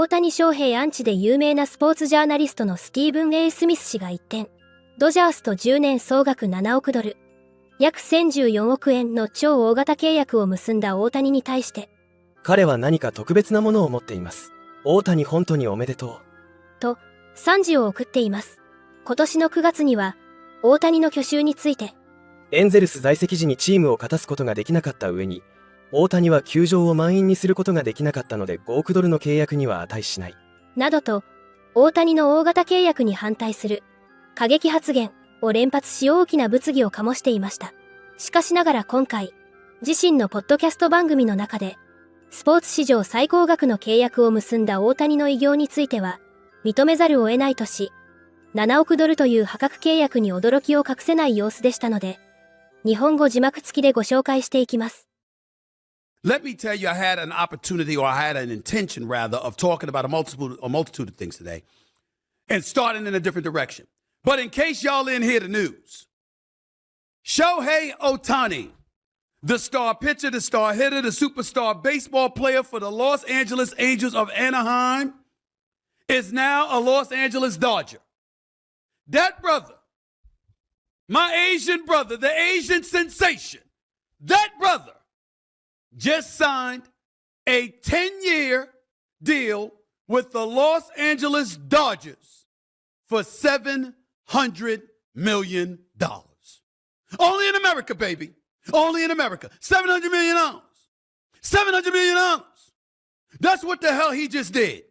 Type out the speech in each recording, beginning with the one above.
大谷翔平アンチで有名なスポーツジャーナリストのスティーブン・ A. スミス氏が一転、ドジャースと10年総額7億ドル、約1014億円の超大型契約を結んだ大谷に対して、彼は何か特別なものを持っています。大谷本当におめでとう。と、賛辞を送っています。今年の9月には、大谷の去就について、エンゼルス在籍時にチームを勝たすことができなかった上に、大谷は球場を満員にすることができなかったので5億ドルの契約には値しない。などと、大谷の大型契約に反対する過激発言を連発し大きな物議を醸していました。しかしながら今回、自身のポッドキャスト番組の中で、スポーツ史上最高額の契約を結んだ大谷の偉業については、認めざるを得ないとし、7億ドルという破格契約に驚きを隠せない様子でしたので、日本語字幕付きでご紹介していきます。Let me tell you, I had an opportunity, or I had an intention, rather, of talking about a multitude of things today and starting in a different direction. But in case y'all didn't hear the news, Shohei Ohtani, the star pitcher, the star hitter, the superstar baseball player for the Los Angeles Angels of Anaheim, is now a Los Angeles Dodger. That brother, my Asian brother, the Asian sensation, that brother just signed a 10-year deal with the Los Angeles Dodgers for $700 million. Only in America, baby. Only in America. $700 million. $700 million. That's what the hell he just did.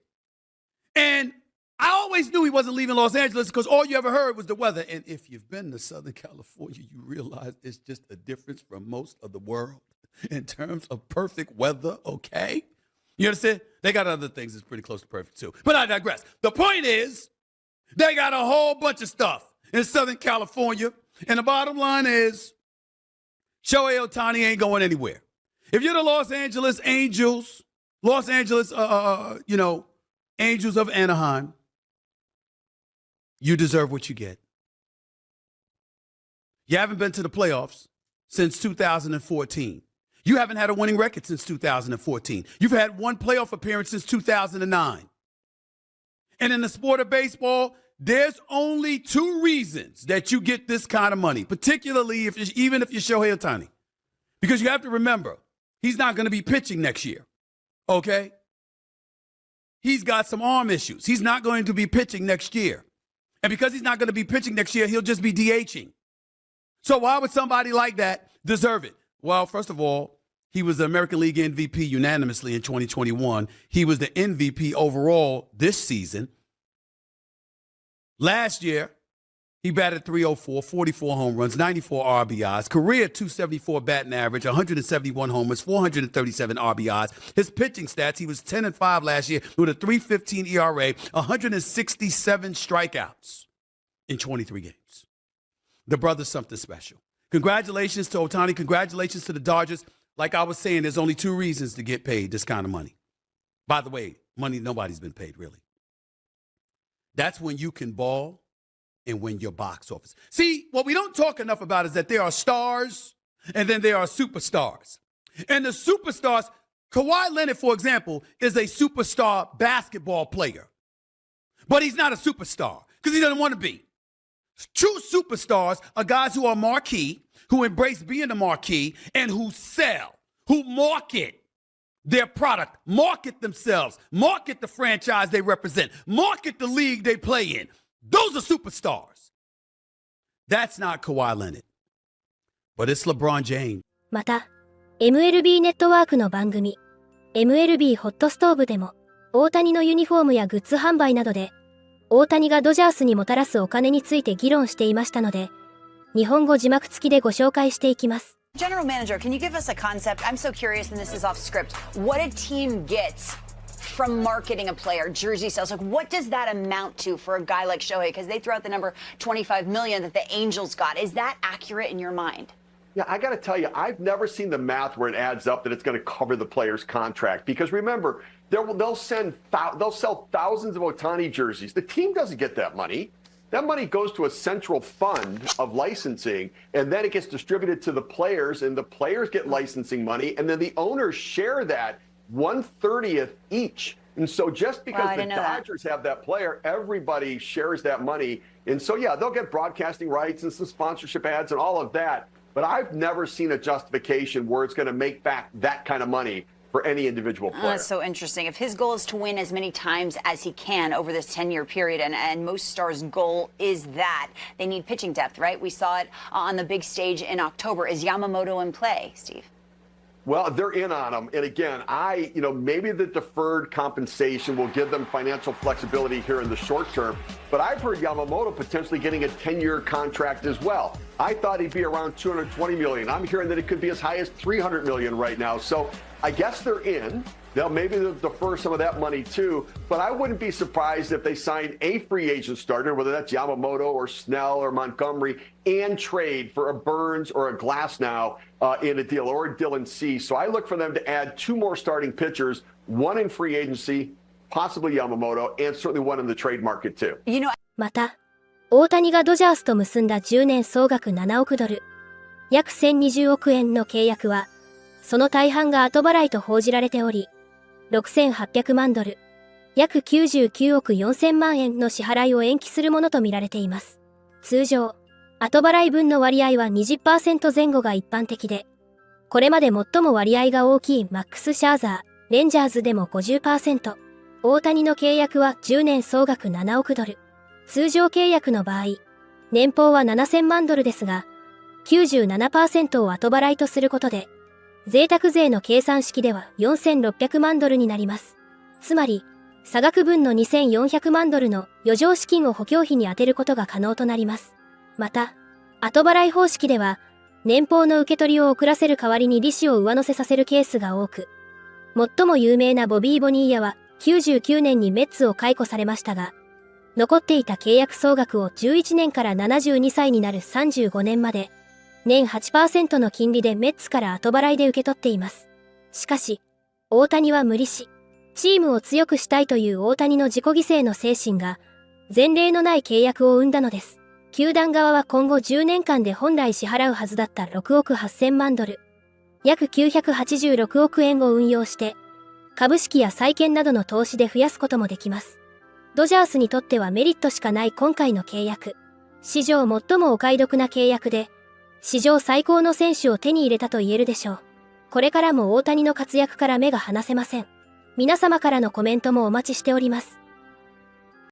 And I always knew he wasn't leaving Los Angeles because all you ever heard was the weather. And if you've been to Southern California, you realize it's just a difference from most of the world in terms of perfect weather, okay? You understand? They got other things that's pretty close to perfect too. But I digress. The point is, they got a whole bunch of stuff in Southern California. And the bottom line is, Shohei Ohtani ain't going anywhere. If you're the Los Angeles Angels, Angels of Anaheim, you deserve what you get. You haven't been to the playoffs since 2014. You haven't had a winning record since 2014. You've had one playoff appearance since 2009. And in the sport of baseball, there's only two reasons that you get this kind of money, particularly even if you're Shohei Ohtani. Because you have to remember, he's not going to be pitching next year, okay? He's got some arm issues. He's not going to be pitching next year. And because he's not going to be pitching next year, he'll just be DHing. So why would somebody like that deserve it? Well, first of all, he was the American League MVP unanimously in 2021. He was the MVP overall this season. Last year, he batted .304, 44 home runs, 94 RBIs, career .274 batting average, 171 homers, 437 RBIs. His pitching stats, he was 10-5 last year with a .315 ERA, 167 strikeouts in 23 games. The brother's something special. Congratulations to Ohtani. Congratulations to the Dodgers. Like I was saying, there's only two reasons to get paid this kind of money. By the way, money nobody's been paid, really. That's when you can ball and win your box office. See, what we don't talk enough about is that there are stars and then there are superstars. And the superstars, Kawhi Leonard, for example, is a superstar basketball player. But he's not a superstar because he doesn't want to be. True superstars are guys who are marquee, who embrace being a marquee, and who sell, who market their product, market themselves, market the franchise they represent, market the league they play in. Those are superstars. That's not Kawhi Leonard, but it's LeBron James. また、MLB ネットワークの番組、MLB ホットストーブでも、大谷のユニフォームやグッズ販売などで、大谷がドジャースにもたらすお金について議論していましたので、日本語字幕付きでご紹介していきます。General Manager, can you give us a concept? I'm so curious, and this is off script. What a team gets from marketing a player, jersey sales. Like, what does that amount to for a guy like Shohei? Because they threw out the number $25 million that the Angels got. Is that accurate in your mind? Yeah, I got to tell you, I've never seen the math where it adds up that it's going to cover the player's contract. Because remember, they'll sell thousands of Ohtani jerseys. The team doesn't get that money. That money goes to a central fund of licensing, and then it gets distributed to the players, and the players get licensing money, and then the owners share that 1/30 each And so just because I the didn't know that. Dodgers have that player, everybody shares that money. And so, yeah, they'll get broadcasting rights and some sponsorship ads and all of that. But I've never seen a justification where it's going to make back that kind of money for any individual player. That's so interesting. If his goal is to win as many times as he can over this 10-year period, and most stars' goal is that, they need pitching depth, right? We saw it on the big stage in October. Is Yamamoto in play, Steve? Well, they're in on them. And again, maybe the deferred compensation will give them financial flexibility here in the short term. But I've heard Yamamoto potentially getting a 10-year contract as well. I thought he'd be around $220 million. I'm hearing that it could be as high as $300 million right now. So I guess they're in. Maybe they'll defer some of that money too. But I wouldn't be surprised if they signed a free agent starter, whether that's Yamamoto or Snell or Montgomery, and trade for a Burns or a Glasnow in a deal, or a Dylan Cease. So I look for them to add 2 more starting pitchers, 1 in free agency, possibly Yamamoto, and certainly 1 in the trade market too. また、大谷がドジャースと結んだ10年総額7億ドル、約1020億円の契約は、その大半が後払いと報じられており、6800万ドル、約99億4000万円の支払いを延期するものとみられています。通常、後払い分の割合は 20% 前後が一般的で、これまで最も割合が大きいマックス・シャーザー、レンジャーズでも 50%、大谷の契約は10年総額7億ドル。通常契約の場合、年俸は7000万ドルですが、97% を後払いとすることで、贅沢税の計算式では4600万ドルになります。つまり、差額分の2400万ドルの余剰資金を補強費に充てることが可能となります。また、後払い方式では、年俸の受け取りを遅らせる代わりに利子を上乗せさせるケースが多く、最も有名なボビー・ボニーヤは99年にメッツを解雇されましたが、残っていた契約総額を11年から72歳になる35年まで、年 8% の金利でメッツから後払いで受け取っています。しかし、大谷は無利子、チームを強くしたいという大谷の自己犠牲の精神が、前例のない契約を生んだのです。球団側は今後10年間で本来支払うはずだった6億8000万ドル、約986億円を運用して、株式や債券などの投資で増やすこともできます。ドジャースにとってはメリットしかない今回の契約。史上最もお買い得な契約で、史上最高の選手を手に入れたと言えるでしょう。これからも大谷の活躍から目が離せません。皆様からのコメントもお待ちしております。